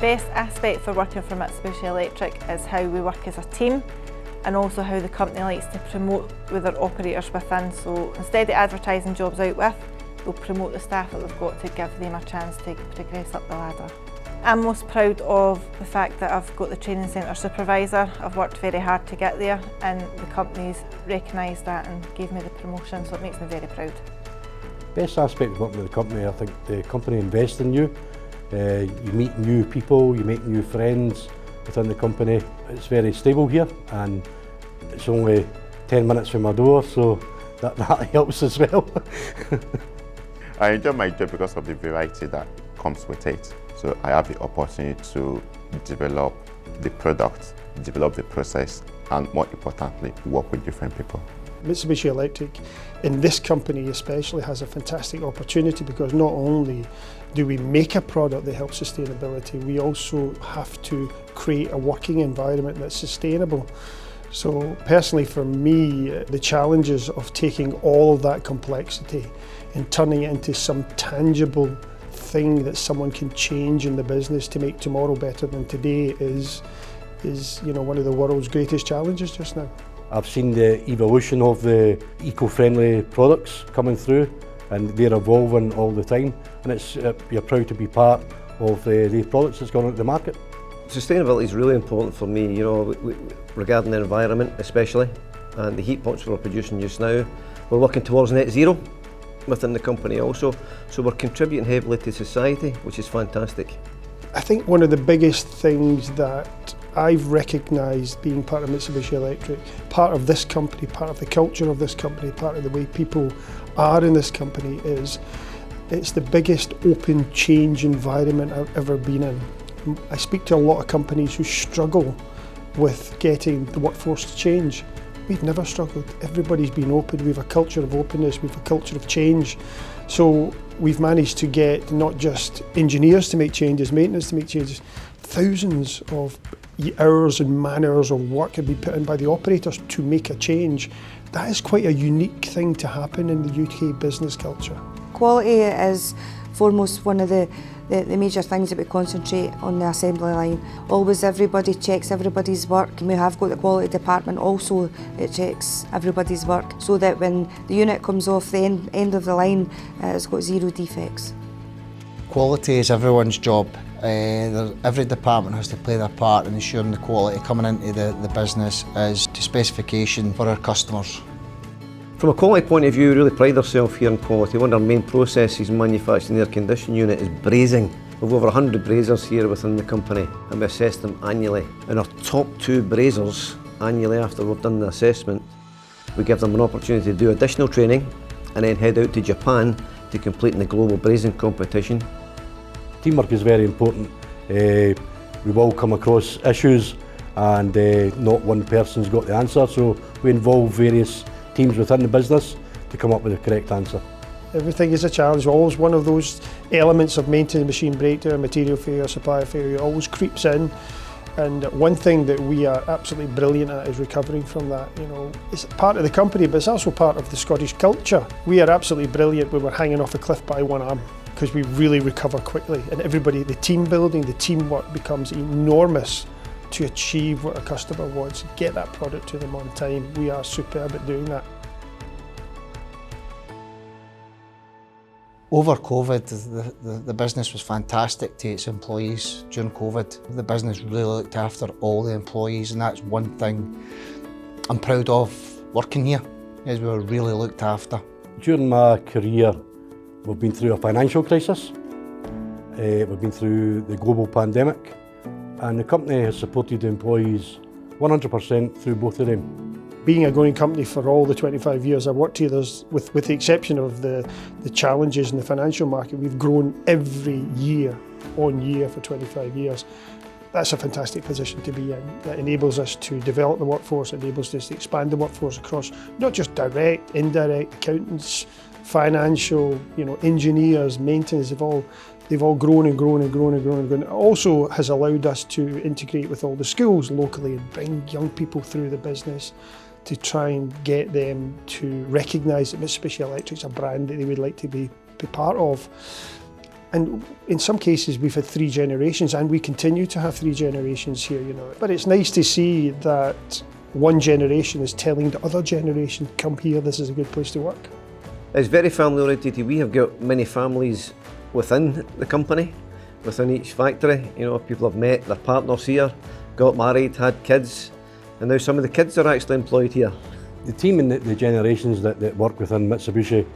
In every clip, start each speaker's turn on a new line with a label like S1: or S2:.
S1: best aspect for working for Mitsubishi Electric is how we work as a team, and also how the company likes to promote with their operators within. So instead of advertising jobs out with, they'll promote the staff that they've got to give them a chance to progress up the ladder. I'm most proud of the fact that I've got the training centre supervisor. I've worked very hard to get there, and the company's recognised that and gave me the promotion, so it makes me very proud.
S2: Best aspect of working with the company, I think the company invests in you. You meet new people, you make new friends within the company. It's very stable here, and it's only 10 minutes from my door, so that helps as well.
S3: I enjoy my job because of the variety that comes with it. So I have the opportunity to develop the product, develop the process, and more importantly, work with different people.
S4: Mitsubishi Electric, in this company especially, has a fantastic opportunity because not only do we make a product that helps sustainability, we also have to create a working environment that's sustainable. So personally for me, the challenges of taking all of that complexity and turning it into some tangible thing that someone can change in the business to make tomorrow better than today is one of the world's greatest challenges just now.
S2: I've seen the evolution of the eco-friendly products coming through, and they're evolving all the time, and you're proud to be part of the products that's gone into the market.
S5: Sustainability is really important for me, regarding the environment especially, and the heat pumps we're producing just now. We're working towards net zero within the company also, so we're contributing heavily to society, which is fantastic.
S4: I think one of the biggest things that I've recognised being part of Mitsubishi Electric, part of this company, part of the culture of this company, part of the way people are in this company is it's the biggest open change environment I've ever been in. I speak to a lot of companies who struggle with getting the workforce to change. We've never struggled. Everybody's been open. We have a culture of openness. We have a culture of change. So we've managed to get not just engineers to make changes, maintenance to make changes, thousands of hours and man-hours of work have been put in by the operators to make a change. That is quite a unique thing to happen in the UK business culture.
S6: Quality is foremost one of the major things that we concentrate on the assembly line. Always everybody checks everybody's work, and we have got the quality department also that checks everybody's work so that when the unit comes off the end of the line, it's got zero defects.
S7: Quality is everyone's job. Every department has to play their part in ensuring the quality coming into the business is to specification for our customers.
S5: From a quality point of view, we really pride ourselves here in quality. One of our main processes in manufacturing the air conditioning unit is brazing. We've over 100 brazers here within the company, and we assess them annually. And our top 2 brazers, annually after we've done the assessment, we give them an opportunity to do additional training and then head out to Japan to complete in the global brazing competition.
S2: Teamwork is very important. We've all come across issues, and not one person's got the answer, so we involve various teams within the business to come up with the correct answer.
S4: Everything is a challenge. Always one of those elements of maintenance, machine breakdown, material failure, supplier failure always creeps in. And one thing that we are absolutely brilliant at is recovering from that. It's part of the company, but it's also part of the Scottish culture. We are absolutely brilliant when we're hanging off a cliff by one arm, because we really recover quickly. And everybody, the team building, the teamwork becomes enormous to achieve what a customer wants, get that product to them on time. We are superb at doing that.
S7: Over COVID, the business was fantastic to its employees during COVID. The business really looked after all the employees, and that's one thing I'm proud of working here, is we were really looked after. During my career, we've been through a financial crisis, we've been through the global pandemic, and the company has supported the employees 100% through both of them.
S4: Being a growing company for all the 25 years I've worked here, with the exception of the challenges in the financial market, we've grown every year on year for 25 years. That's a fantastic position to be in. That enables us to develop the workforce, enables us to expand the workforce across not just direct, indirect, accountants, financial, engineers, maintenance, they've all grown and grown and grown and grown and grown. It also has allowed us to integrate with all the schools locally and bring young people through the business to try and get them to recognise that Mitsubishi Electric's a brand that they would like to be part of. And in some cases we've had 3 generations, and we continue to have 3 generations here, you know. But it's nice to see that one generation is telling the other generation, come here, this is a good place to work.
S5: It's very family oriented. We have got many families within the company, within each factory. You know, people have met their partners here, got married, had kids, and now some of the kids are actually employed here.
S2: The team and the generations that work within Mitsubishi,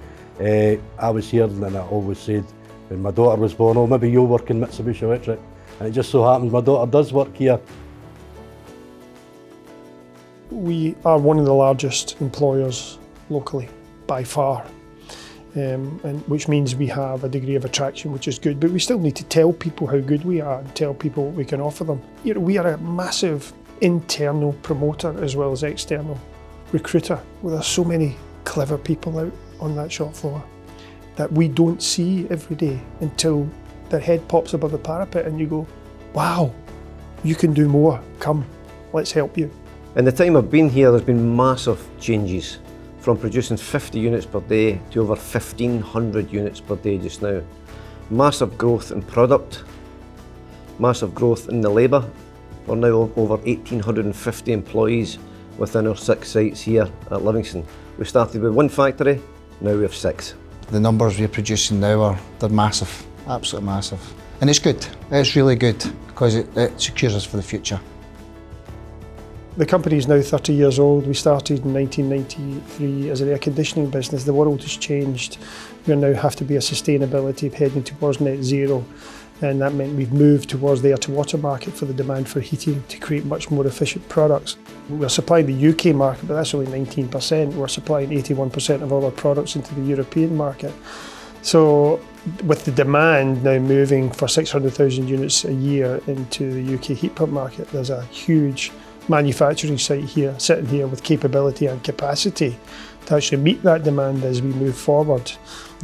S2: I was here and I always said when my daughter was born, oh, maybe you'll work in Mitsubishi Electric. And it just so happens my daughter does work here.
S4: We are one of the largest employers locally, by far. And which means we have a degree of attraction, which is good, but we still need to tell people how good we are and tell people what we can offer them. You know, we are a massive internal promoter as well as external recruiter. Well, there's so many clever people out on that shop floor that we don't see every day until their head pops above the parapet and you go, wow, you can do more, come, let's help you.
S5: In the time I've been here, there's been massive changes, from producing 50 units per day to over 1,500 units per day just now. Massive growth in product, massive growth in the labour. We're now over 1,850 employees within our 6 sites here at Livingston. We started with 1 factory, now we have 6.
S7: The numbers we're producing now they're massive, absolutely massive. And it's good, it's really good, because it secures us for the future.
S4: The company is now 30 years old. We started in 1993 as an air conditioning business. The world has changed. We now have to be a sustainability heading towards net zero, and that meant we've moved towards the air-to-water market for the demand for heating to create much more efficient products. We're supplying the UK market, but that's only 19%. We're supplying 81% of all our products into the European market. So with the demand now moving for 600,000 units a year into the UK heat pump market, there's a huge manufacturing site here, sitting here with capability and capacity to actually meet that demand as we move forward.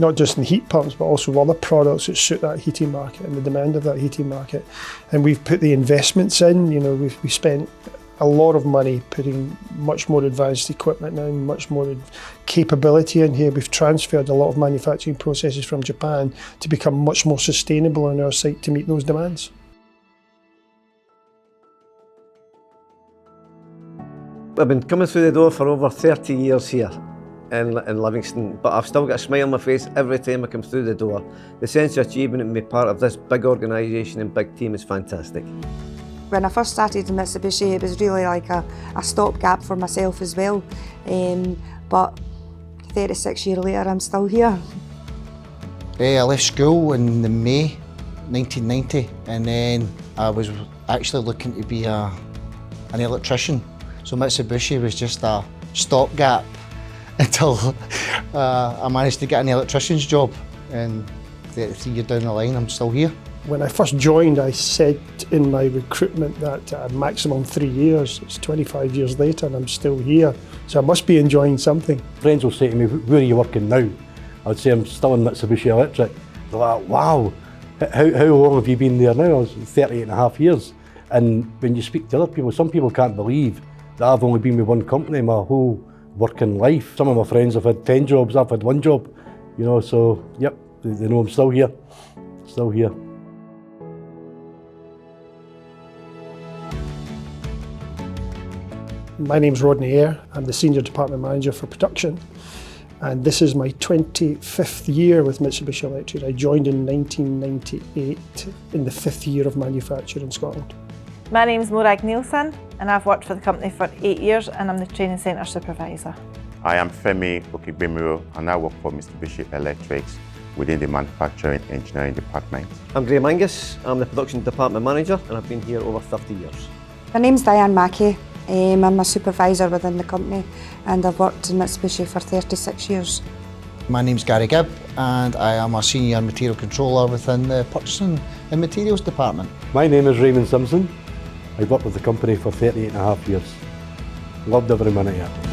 S4: Not just in heat pumps, but also other products that suit that heating market and the demand of that heating market. And we've put the investments in, you know, we've spent a lot of money putting much more advanced equipment in, much more capability in here. We've transferred a lot of manufacturing processes from Japan to become much more sustainable on our site to meet those demands.
S5: I've been coming through the door for over 30 years here in Livingston, but I've still got a smile on my face every time I come through the door. The sense of achievement and being part of this big organisation and big team is fantastic.
S6: When I first started in Mitsubishi, it was really like a stopgap for myself as well. But 36 years later, I'm still here.
S7: I left school in May 1990, and then I was actually looking to be an electrician. So Mitsubishi was just a stopgap until I managed to get an electrician's job, and 33 years down the line I'm still here.
S4: When I first joined, I said in my recruitment that maximum 3 years. It's 25 years later and I'm still here, so I must be enjoying something.
S2: Friends will say to me, where are you working now? I would say I'm still in Mitsubishi Electric. They're like, wow, how long have you been there now? I was 38.5 years. And when you speak to other people, some people can't believe that I've only been with one company my whole working life. Some of my friends have had 10 jobs, I've had 1 job, you know, so yep, they know I'm still here, still here.
S4: My name's Rodney Eyre. I'm the Senior Department Manager for Production, and this is my 25th year with Mitsubishi Electric. I joined in 1998 in the 5th year of manufacture in Scotland.
S1: My name's Morag Nielsen and I've worked for the company for 8 years and I'm the training centre supervisor.
S3: I am Femi Okibemiro and I work for Mitsubishi Electric within the manufacturing engineering department.
S5: I'm Graham Angus, I'm the production department manager and I've been here over 30 years.
S6: My name's Diane Mackey. I'm a supervisor within the company and I've worked in Mitsubishi for 36 years.
S7: My name's Gary Gibb and I am a senior material controller within the purchasing and materials department.
S2: My name is Raymond Simpson. I've worked with the company for 38.5 years. Loved every minute here.